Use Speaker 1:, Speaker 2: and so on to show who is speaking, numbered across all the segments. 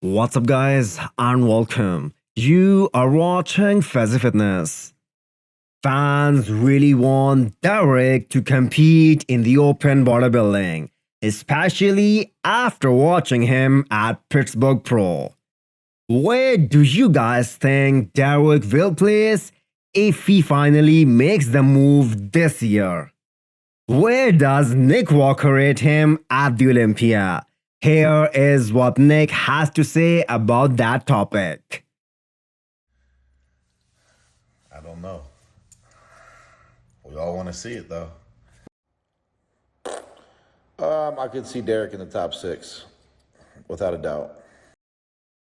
Speaker 1: What's up guys and welcome. You are watching Fazi Fitness. Fans really want Derek to compete in the open bodybuilding, especially after watching him at Pittsburgh Pro. Where do you guys think Derek will place if he finally makes the move this year? Where does Nick Walker rate him at the Olympia? Here is what Nick has to say about that topic.
Speaker 2: I don't know. We all want to see it though. I could see Derek in the top 6, without a doubt.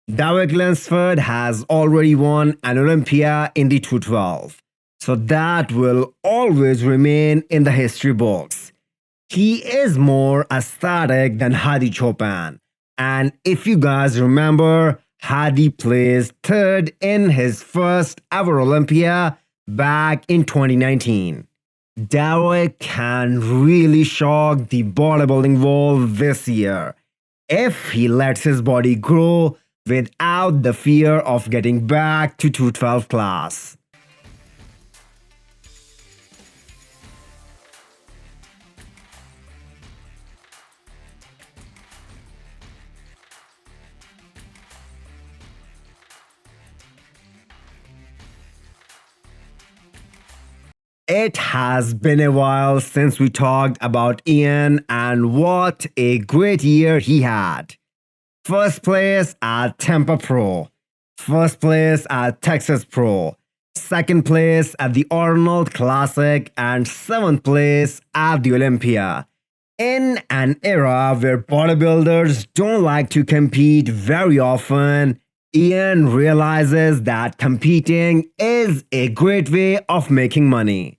Speaker 1: Petar Klancir has already won an Olympia in the 212, so that will always remain in the history books. He is more aesthetic than Hadi Choopan, and if you guys remember, Hadi placed 3rd in his first ever Olympia back in 2019. Derek can really shock the bodybuilding world this year if he lets his body grow without the fear of getting back to 212 class. It has been a while since we talked about Iain, and what a great year he had. First place at Tampa Pro, first place at Texas Pro, second place at the Arnold Classic, and 7th place at the Olympia. In an era where bodybuilders don't like to compete very often, Iain realizes that competing is a great way of making money.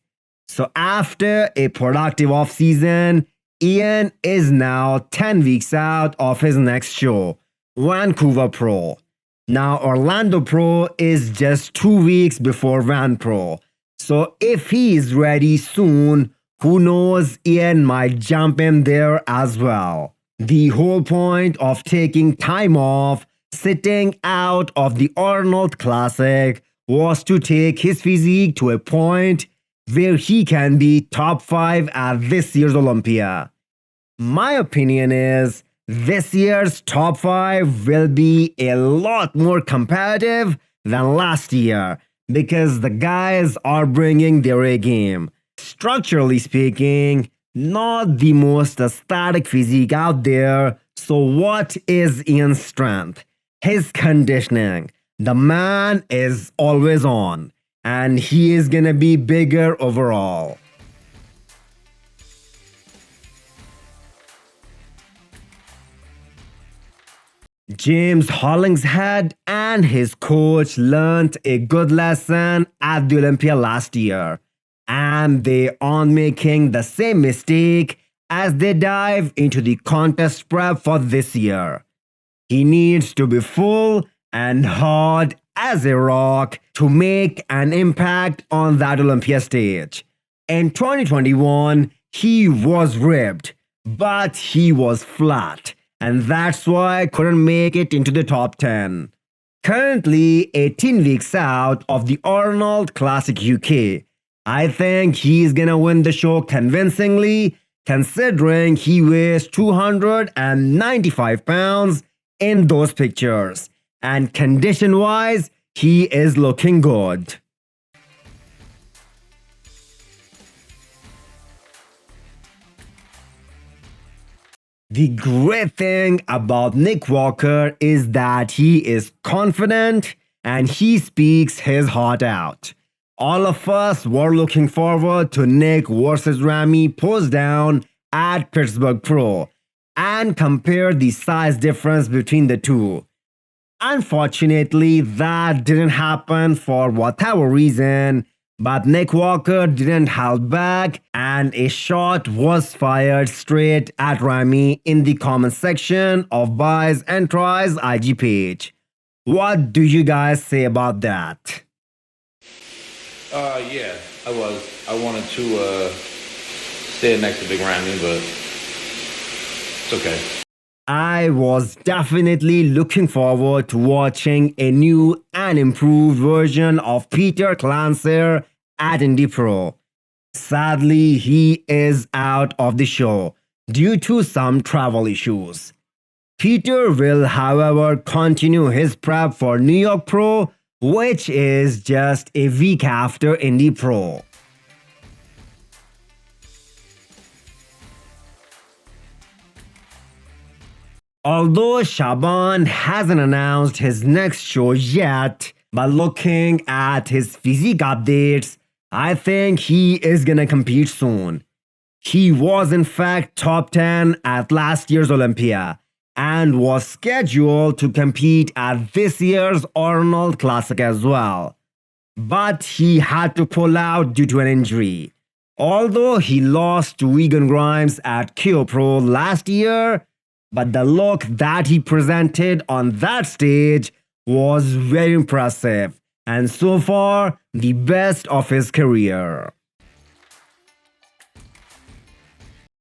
Speaker 1: So after a productive off-season, Iain is now 10 weeks out of his next show, Vancouver Pro. Now Orlando Pro is just 2 weeks before Van Pro. So if he is ready soon, who knows, Iain might jump in there as well. The whole point of taking time off, sitting out of the Arnold Classic, was to take his physique to a point where he can be top 5 at this year's Olympia. My opinion is this year's top 5 will be a lot more competitive than last year because the guys are bringing their A game. Structurally speaking, not the most aesthetic physique out there. So what is Iain's strength? His conditioning. The man is always on, and he is gonna be bigger overall. James Hollingshead and his coach learned a good lesson at the Olympia last year, and they aren't making the same mistake as they dive into the contest prep for this year. He needs to be full and hard as a rock to make an impact on that Olympia stage. In 2021, he was ripped, but he was flat, and that's why I couldn't make it into the top 10. Currently 18 weeks out of the Arnold Classic UK, I think he's gonna win the show convincingly, considering he weighs 295 pounds in those pictures. And condition-wise, he is looking good. The great thing about Nick Walker is that he is confident and he speaks his heart out. All of us were looking forward to Nick versus Ramy post down at Pittsburgh Pro and compare the size difference between the two. Unfortunately, that didn't happen for whatever reason, but Nick Walker didn't hold back and a shot was fired straight at Ramy in the comment section of Buys and Tries IG page. What do you guys say about that?
Speaker 2: Yeah, I wanted to stand next to Big Ramy, but it's okay.
Speaker 1: I was definitely looking forward to watching a new and improved version of Petar Klancir at Indy Pro. Sadly, he is out of the show due to some travel issues. Peter will, however, continue his prep for New York Pro, which is just a week after Indy Pro. Although Shaaban hasn't announced his next show yet, but looking at his physique updates, I think he is gonna compete soon. He was in fact top 10 at last year's Olympia and was scheduled to compete at this year's Arnold Classic as well. But he had to pull out due to an injury. Although he lost to Vegan Grimes at KO Pro last year, but the look that he presented on that stage was very impressive and so far the best of his career.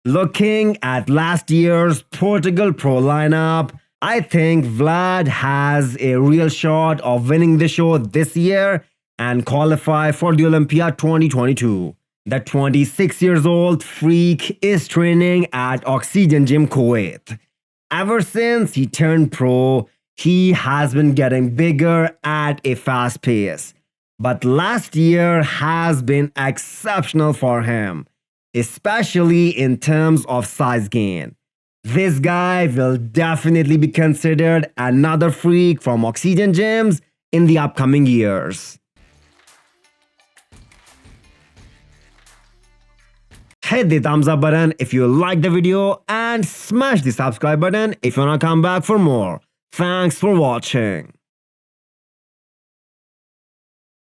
Speaker 1: Looking at last year's Portugal Pro lineup, I think Vlad has a real shot of winning the show this year and qualify for the Olympia 2022. The 26 years old freak is training at Oxygen Gym Kuwait. Ever since he turned pro, he has been getting bigger at a fast pace. But last year has been exceptional for him, especially in terms of size gain. This guy will definitely be considered another freak from Oxygen Gyms in the upcoming years. Hit the thumbs up button if you like the video and smash the subscribe button if you wanna come back for more. Thanks for watching.